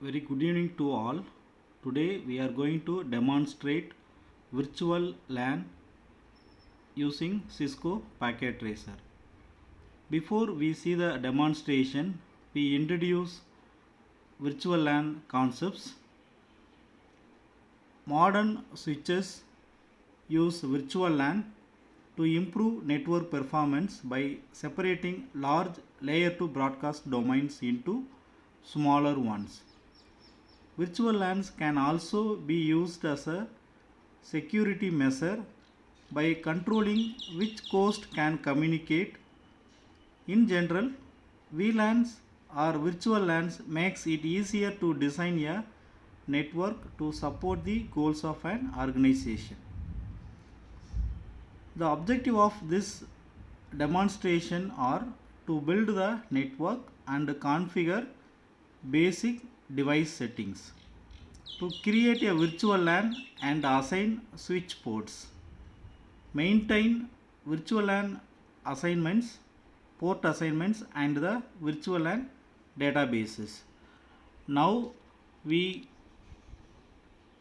Very good evening to all. Today we are going to demonstrate virtual LAN using Cisco Packet Tracer. Before we see the demonstration, we introduce virtual LAN concepts. Modern switches use virtual LAN to improve network performance by separating large layer 2 broadcast domains into smaller ones. Virtual LANs can also be used as a security measure by controlling which host can communicate. In general, VLANs or virtual LANs makes it easier to design a network to support the goals of an organization. The objective of this demonstration are to build the network and configure basic device settings, to create a virtual LAN and assign switch ports, maintain virtual LAN assignments, port assignments and the virtual LAN databases. Now we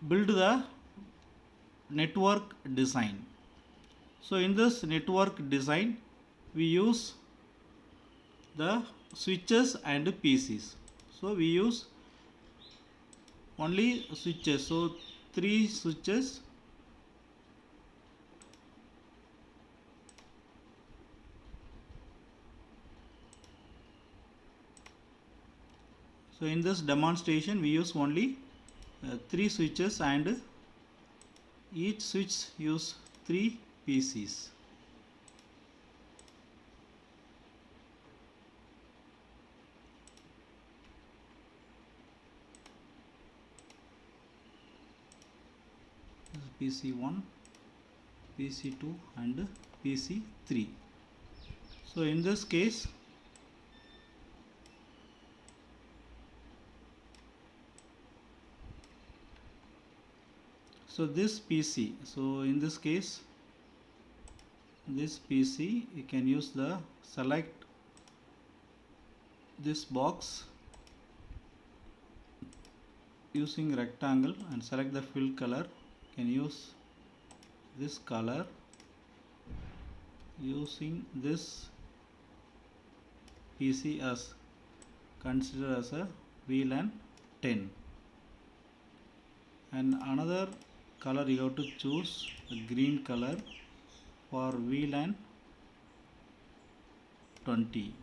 build the network design. So in this network design we use the switches and PCs. So we use only switches. So 3 switches, so in this demonstration we use only 3 switches and each switch use 3 PCs. PC1, PC2 and PC3. So in this case this PC, so in this case this PC you can use the select this box using rectangle and select the fill color. You can use this color using this PC as consider as a VLAN 10, and another color you have to choose the green color for VLAN 20,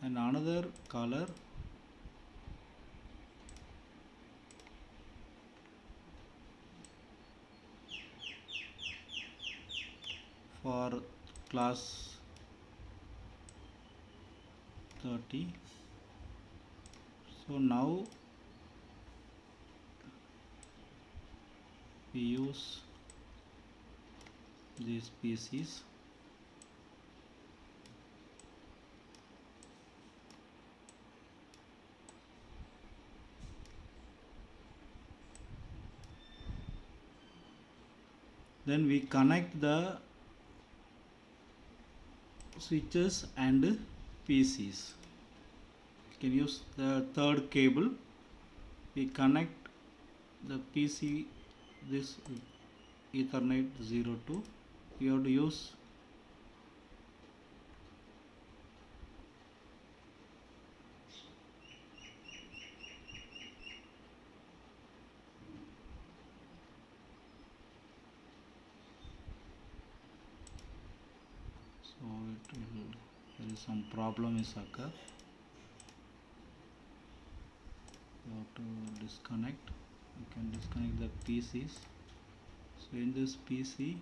and another color for class 30. So now we use these PCs. Then we connect the switches and PCs. You can use the third cable. We connect the PC this Ethernet 02. You have to use there is some problem is occur. You have to disconnect. You can disconnect the PCs. So in this PC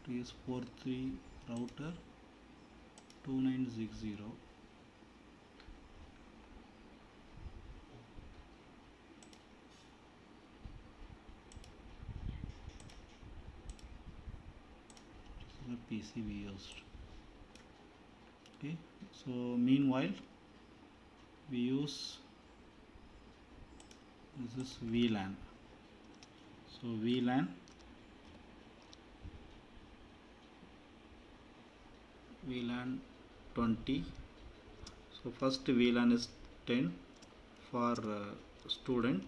TS43 router 2960. The PC we used. Okay, so meanwhile we use this is VLAN. So VLAN 20 20. So first VLAN is 10 for student,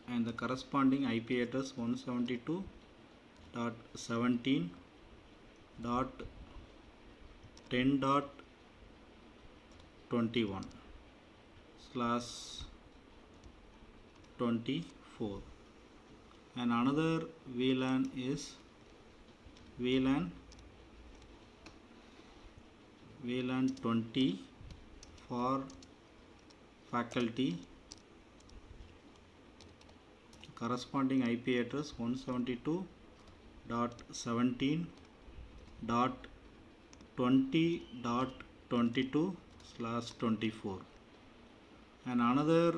and the corresponding IP address 172.10.21/24, and another VLAN is VLAN 20 for faculty. Corresponding IP address 172.17.20.22/24, and another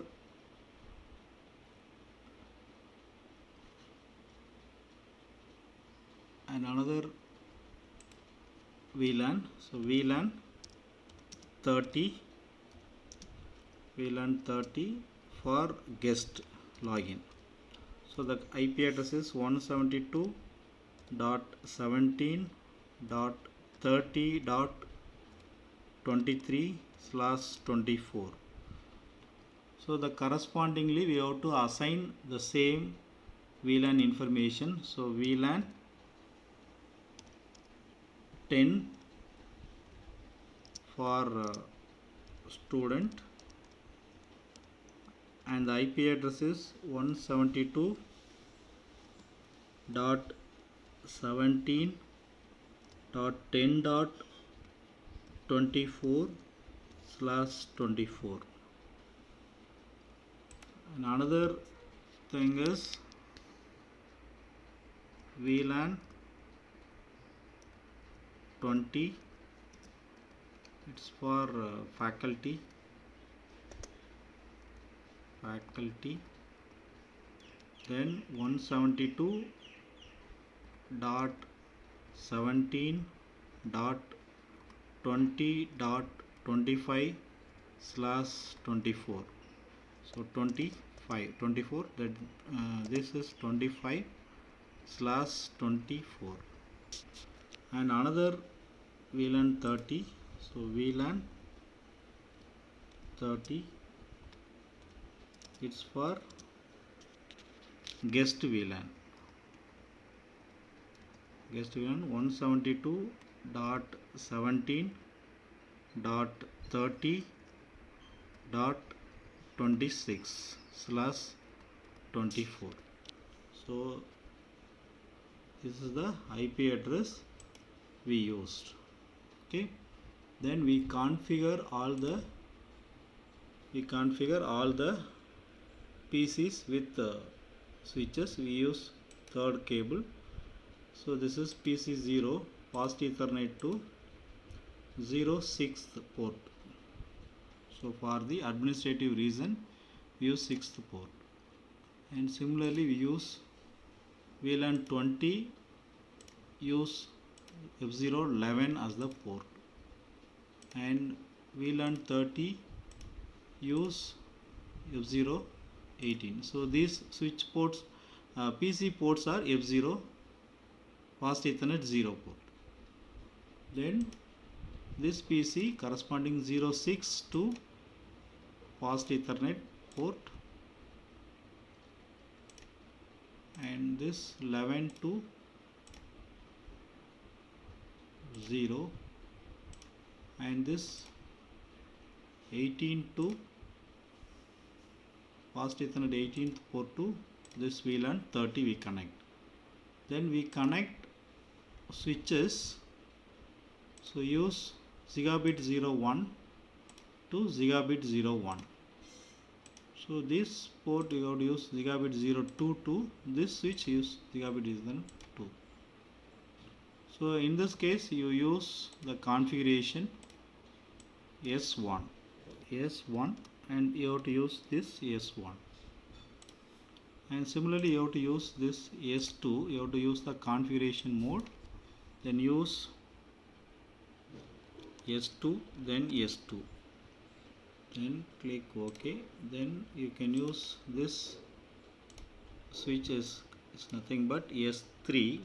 VLAN. So VLAN 30 for guest login. So the IP address is 172.17.30.23/24. So the correspondingly we have to assign the same VLAN information. So VLAN 10 for student, and the IP address is 172.17.10.24/24. And another thing is VLAN 20, it's for faculty, then 172.17.20.25/24. So 24, that this is 25/24, and another VLAN 30. So VLAN 30, it's for guest VLAN 172.17.30.26/24. So this is the IP address we used. Okay, then we configure all the PCs with switches. We use third cable. So this is PC 0, fast Ethernet to 06th port. So for the administrative reason we use 6th port, and similarly we use VLAN 20, use F011 as the port, and VLAN 30 use F018. So these switch ports, PC ports are F0, fast Ethernet 0 port. Then this PC corresponding 06 to fast Ethernet port, and this 11 to 0, and this 18 to fast Ethernet 18th port to this VLAN 30 we connect. Then we connect switches. So use gigabit 01 to gigabit 01. So this port you have to use gigabit 02 to this switch, use gigabit 2. So in this case you use the configuration S1, and you have to use this S1. And similarly you have to use this S2, you have to use the configuration mode, then use S2, then S2, then click OK. Then you can use this switch is nothing but S3,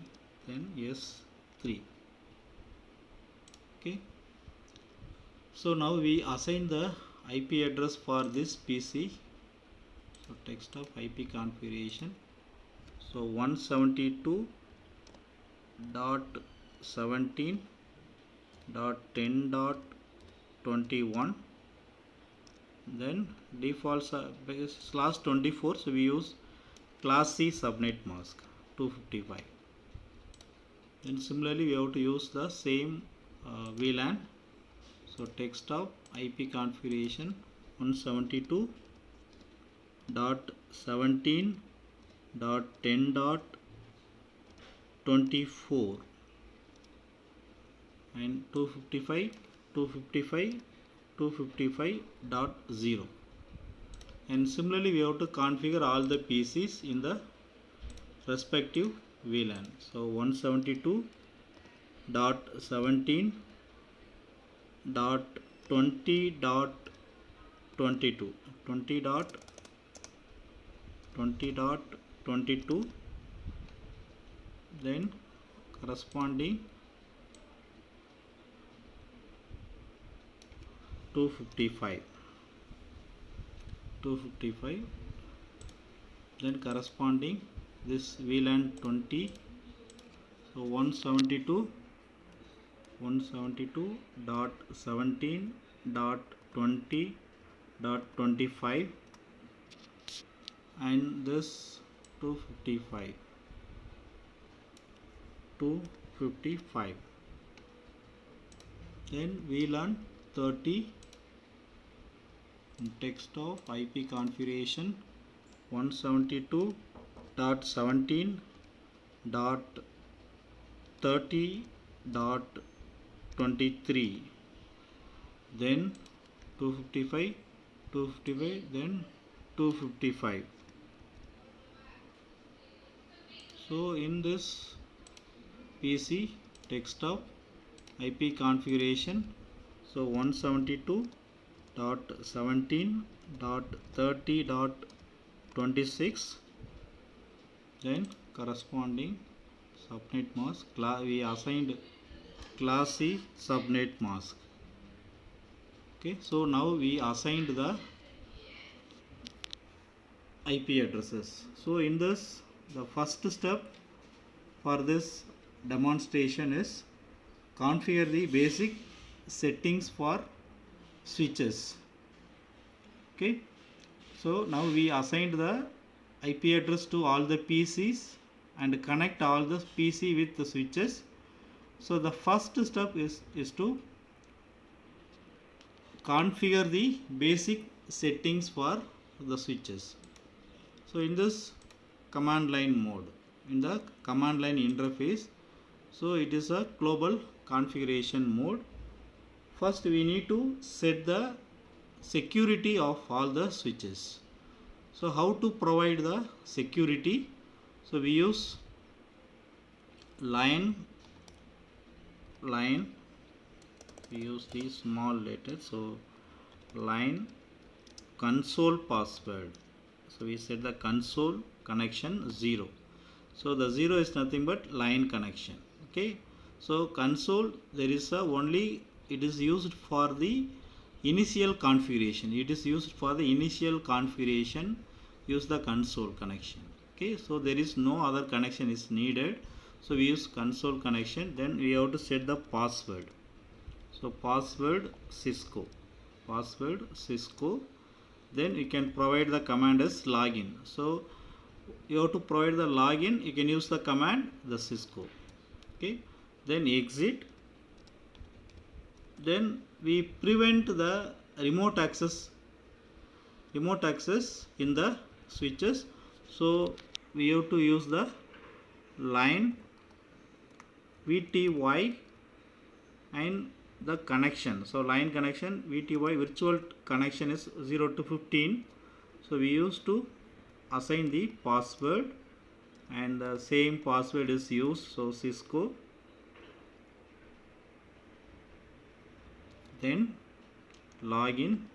then S3. Okay, so now we assign the IP address for this PC. So text of IP configuration, so 172.17.10.21, then defaults /24, so we use class C subnet mask 255. Then similarly we have to use the same VLAN. So text of IP configuration 172.17.10.24 and 255.255.0, and similarly we have to configure all the PCs in the respective VLAN. So 172.17.20.22 20.20.22, then corresponding 255, then corresponding this VLAN 20. So 172.17.20.25 and this 255, then VLAN 30, text of IP configuration 172.17.30.23, then 255, then 255. So in this PC text of IP configuration, so 172.17.30.26, then corresponding subnet mask, we assigned class C subnet mask. Okay, so now we assigned the IP addresses. So in this, the first step for this demonstration is configure the basic settings for switches. Okay, so now we assigned the IP address to all the PCs and connect all the PC with the switches. So the first step is to configure the basic settings for the switches. So in this command line mode, in the command line interface, so it is a global configuration mode. First we need to set the security of all the switches. So how to provide the security? So we use line, we use these small letters, so line console password. So we set the console connection 0. So the 0 is nothing but line connection. Okay, so console, there is a only, it is used for the initial configuration. It is used for the initial configuration, use the console connection. Okay, so there is no other connection is needed. So we use console connection. Then we have to set the password. So password Cisco, then you can provide the command as login. So you have to provide the login, you can use the command the Cisco. Okay, then exit, then we prevent the remote access in the switches. So we have to use the line VTY and the connection. So line connection VTY, virtual connection is 0 to 15. So we used to assign the password and the same password is used. So Cisco, then login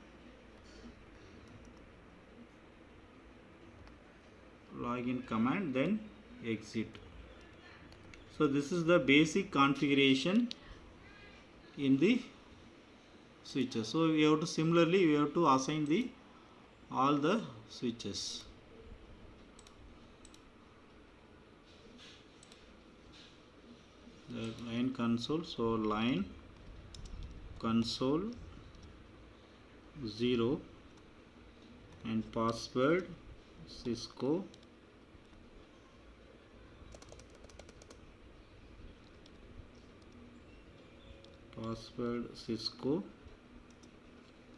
command, then exit. So this is the basic configuration in the switches. So we have to similarly we have to assign the all the switches. The line console, so line console 0 and password Cisco,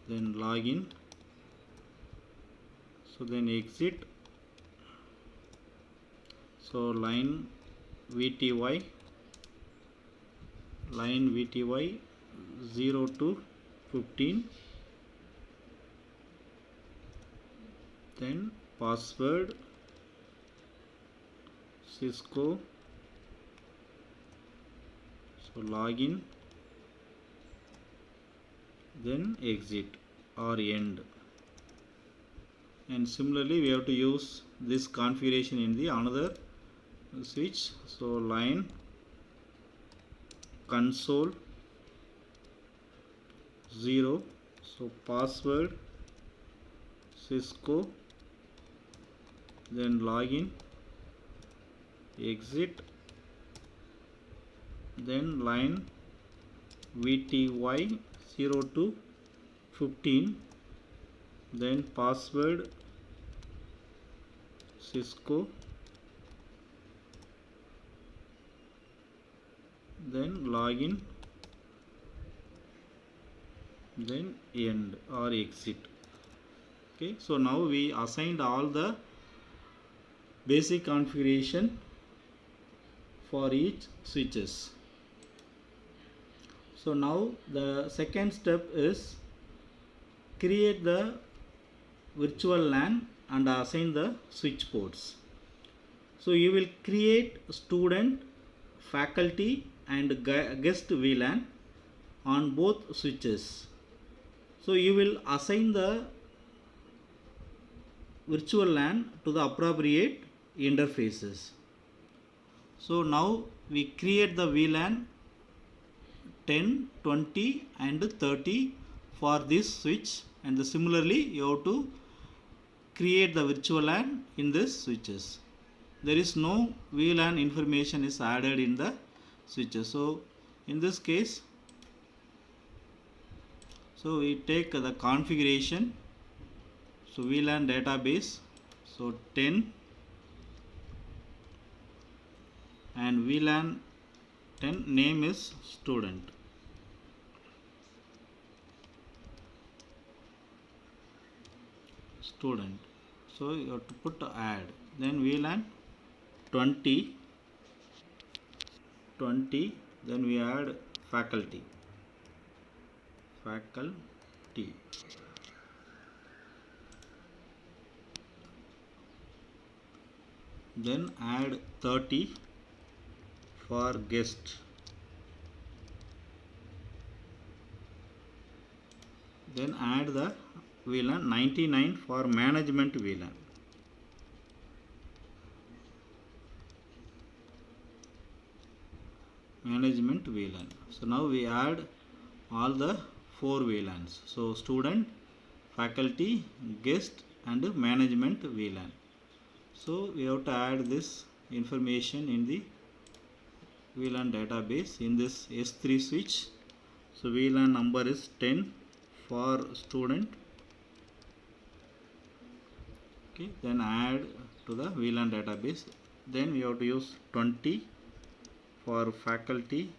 then login, so then exit, so line VTY 0 to 15, then password Cisco, so login, then exit or end. And similarly we have to use this configuration in the another switch, so line console 0, so password Cisco, then login, exit, then line VTY 0 to 15, then password Cisco, then login, then end or exit. Okay, so now we assigned all the basic configuration for each switches. So now the second step is create the virtual LAN and assign the switch ports. So you will create student, faculty and guest VLAN on both switches. So you will assign the virtual LAN to the appropriate interfaces. So now we create the VLAN 10, 20 and 30 for this switch, and similarly you have to create the virtual LAN in this switches. There is no VLAN information is added in the switches. So in this case, so we take the configuration, so VLAN database, so 10 and VLAN 10 name is student. So you have to put add, then VLAN 20, then we add faculty, then add 30 for guest, then add the VLAN 99 for management VLAN. So now we add all the 4 VLANs, so student, faculty, guest and management VLAN. So we have to add this information in the VLAN database in this S3 switch. So VLAN number is 10 for student. Okay, then add to the VLAN database. Then we have to use 20 for faculty.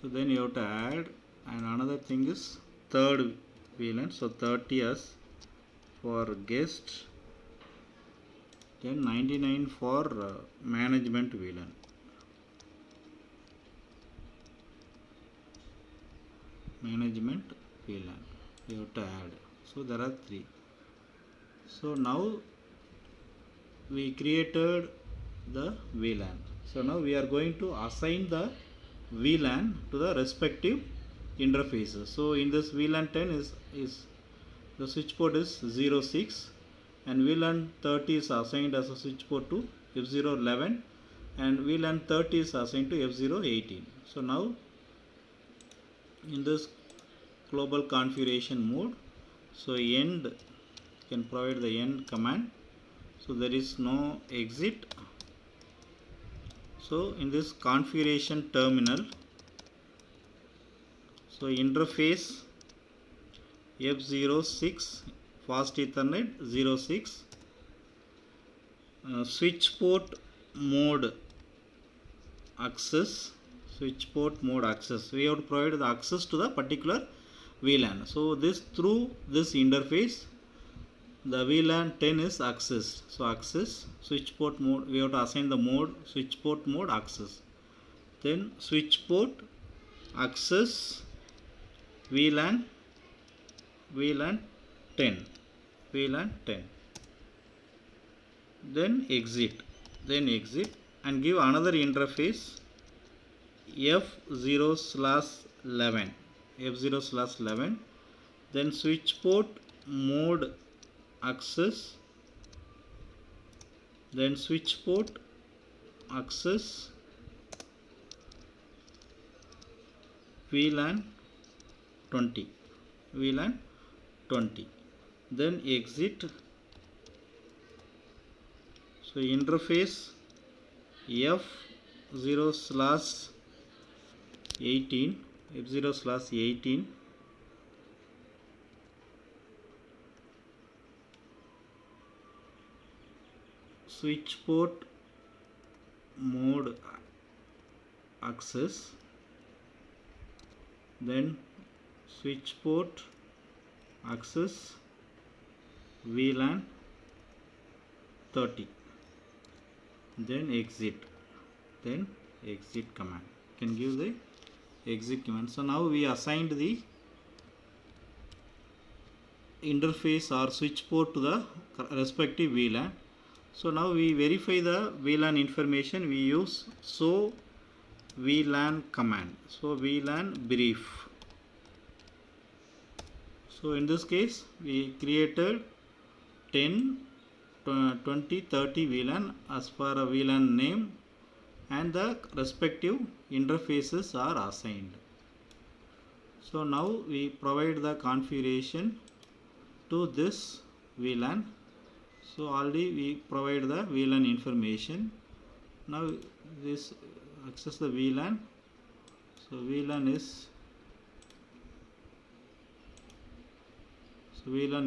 So then you have to add, and another thing is third VLAN, so 30 as for guest, then 99 for management VLAN. You have to add. So there are 3. So now we created the VLAN. So now we are going to assign the VLAN to the respective interfaces. So in this VLAN 10 is the switch port is 06, and VLAN 30 is assigned as a switch port to F011, and VLAN 30 is assigned to F018. So now in this global configuration mode, so end can provide the end command, so there is no exit. So in this configuration terminal, so interface F06 fast Ethernet 06, switch port mode access, switch port mode access, we have to provide the access to the particular VLAN. So this through this interface the VLAN 10 is accessed. So access switch port mode, we have to assign the mode switch port mode access, then switch port access VLAN 10, then exit and give another interface F0/11, then switch port mode access, then switch port access VLAN 20, then exit. So interface F0/18, switch port mode access, then switch port access VLAN 30, then exit command. You can give the exit command. So now we assigned the interface or switch port to the respective VLAN. So now we verify the VLAN information, we use show VLAN command. So VLAN brief. So in this case we created 10, 20, 30 VLAN as per a VLAN name, and the respective interfaces are assigned. So now we provide the configuration to this VLAN. So already we provide the VLAN information. Now this access the VLAN. So VLAN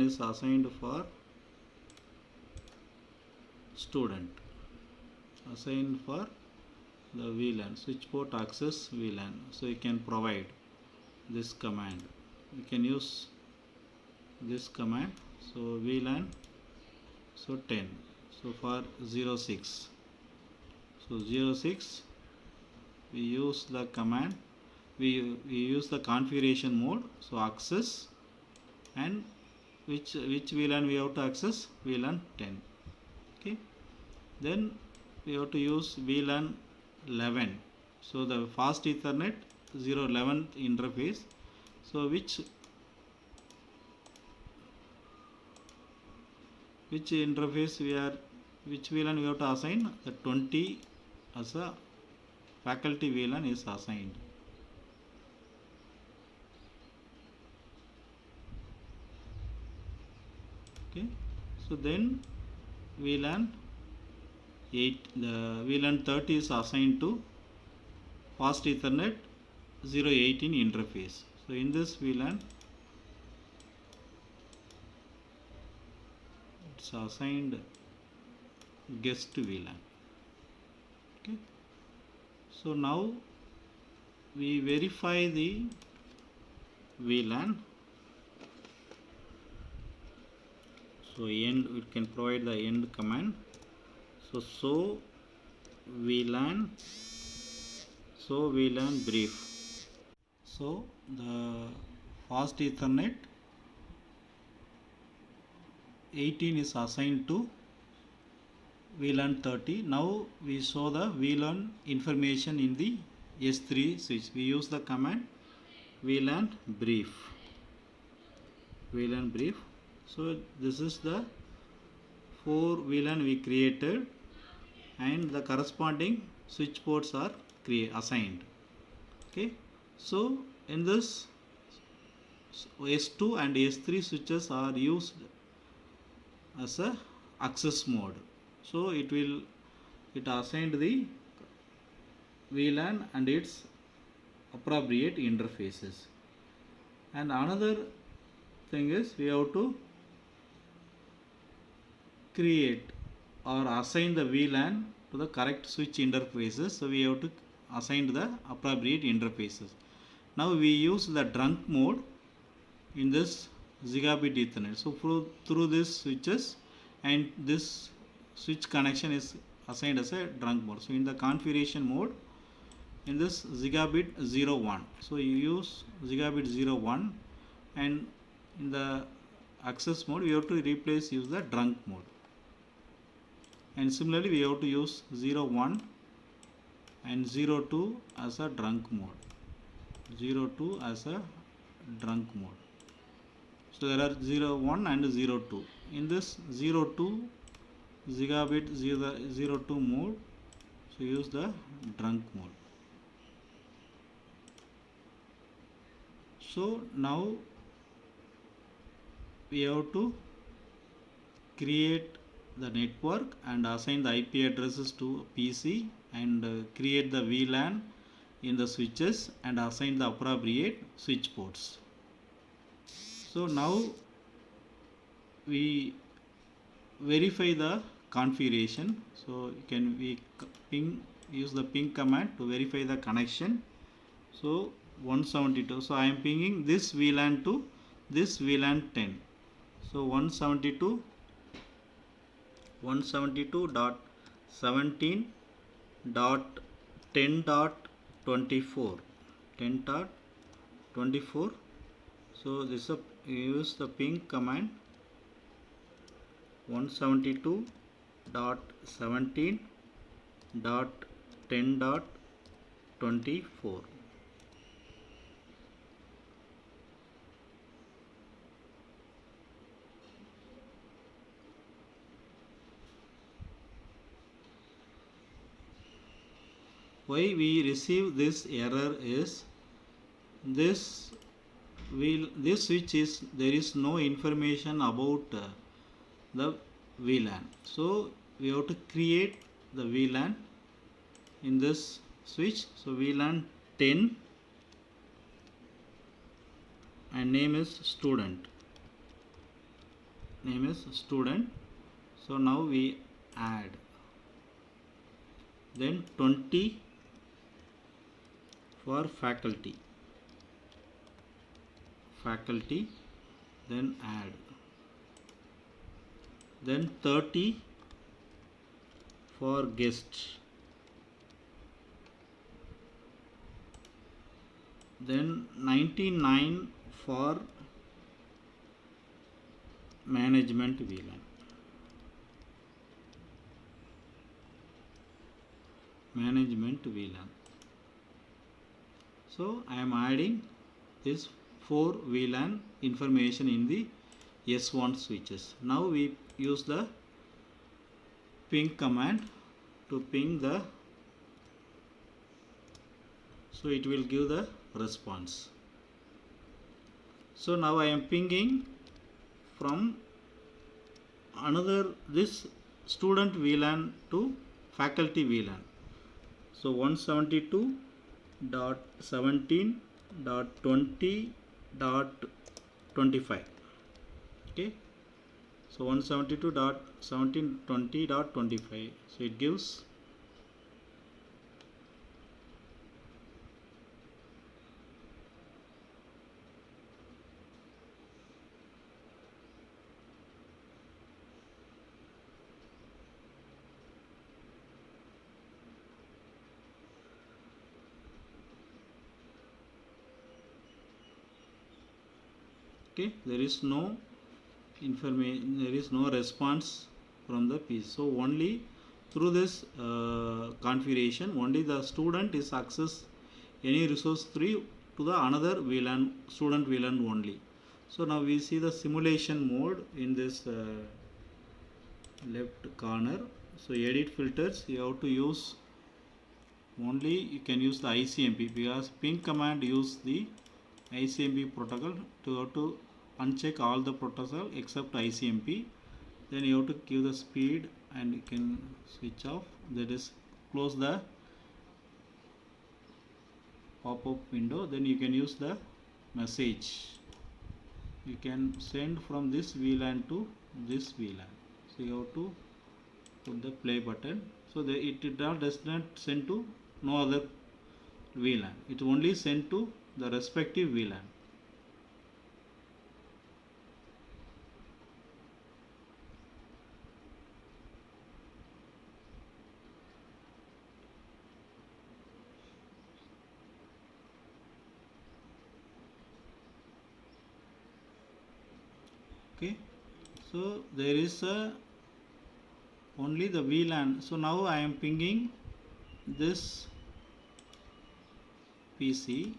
is assigned for student, assigned for the VLAN, switch port access VLAN. So you can provide this command, you can use this command. So VLAN, so 10, so for 06, so 06 we use the command, we use the configuration mode, so access, and which VLAN we have to access, VLAN 10. Okay, then we have to use VLAN 11, so the fast Ethernet 011 interface. So which interface which VLAN we have to assign, the 20 as a faculty VLAN is assigned. Okay, so then VLAN 8, the VLAN 30 is assigned to fast Ethernet 018 interface. So in this VLAN it's assigned guest VLAN. Okay, so now we verify the VLAN. So end, we can provide the end command. So show VLAN brief. So the fast Ethernet 18 is assigned to VLAN 30. Now we show the VLAN information in the S3 switch. We use the command VLAN brief. So this is the 4 VLAN we created, and the corresponding switch ports are assigned. Okay, so in this S2 and S3 switches are used as a access mode. So it assigned the VLAN and its appropriate interfaces. And another thing is we have to create or assign the VLAN to the correct switch interfaces. So we have to assign the appropriate interfaces. Now we use the drunk mode in this gigabit Ethernet. So through this switches, and this switch connection is assigned as a drunk mode. So in the configuration mode, in this gigabit 01, so you use gigabit 01, and in the access mode we have to use the drunk mode. And similarly we have to use 01 and 02 as a drunk mode. 02 as a drunk mode. So there are 01 and 02. In this 02 gigabit 02 mode, so use the drunk mode. So now we have to create the network and assign the IP addresses to PC, and create the VLAN in the switches and assign the appropriate switch ports. So now we verify the configuration. So we use the ping command to verify the connection. So 172. So I am pinging this VLAN to this VLAN 10. So 172.17.10.24 10.24. So this use the ping command 172.17.10.24. Why we receive this error is this switch is, there is no information about the VLAN. So we have to create the VLAN in this switch. So VLAN 10 and name is student. So now we add, then 20 for faculty, then add, then 30 for guests, then 99 for management VLAN. So I am adding this 4 VLAN information in the S1 switches. Now we use the ping command to ping the, so it will give the response. So now I am pinging from this student VLAN to faculty VLAN. So 172.17.20.25. okay, so 172.17.20.25. so it gives there is no information, there is no response from the PC. So only through this configuration, only the student is access any resource 3 to the another VLAN, student VLAN only. So now we see the simulation mode in this left corner. So edit filters, you have to use only you can use the ICMP, because ping command use the ICMP protocol to uncheck all the protocol except ICMP. Then you have to give the speed and you can switch off, that is close the pop-up window. Then you can use the message, you can send from this VLAN to this VLAN. So you have to put the play button, so that it does not send to no other VLAN, it only send to the respective VLAN. Okay, so there is only the VLAN. So now I am pinging this PC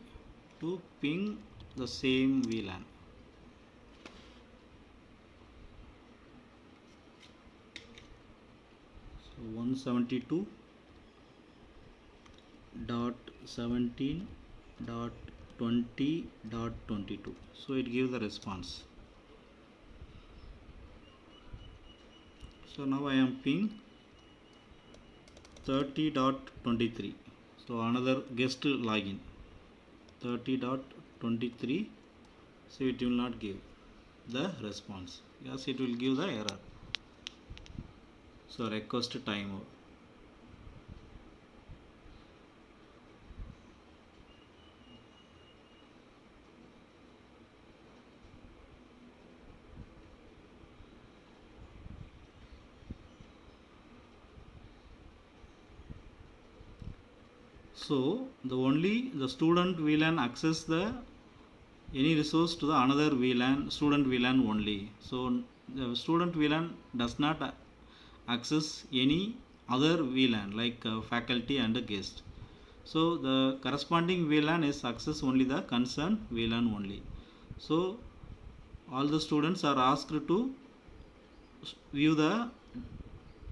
to ping the same VLAN. So 172.17.20.22. So it gives the response. So now I am ping 30.23. So another guest login 30.23. So it will not give the response. Yes, it will give the error. So request timeout. So the student VLAN access the any resource to the another VLAN, student VLAN only. So the student VLAN does not access any other VLAN like faculty and guest. So the corresponding VLAN is access only the concerned VLAN only. So all the students are asked to view the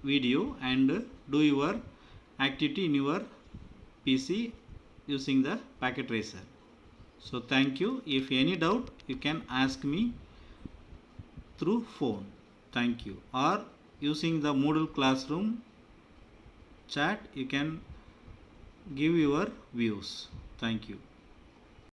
video and do your activity in your PC using the packet tracer. So thank you. If any doubt, you can ask me through phone. Thank you. Or using the Moodle Classroom chat, you can give your views. Thank you.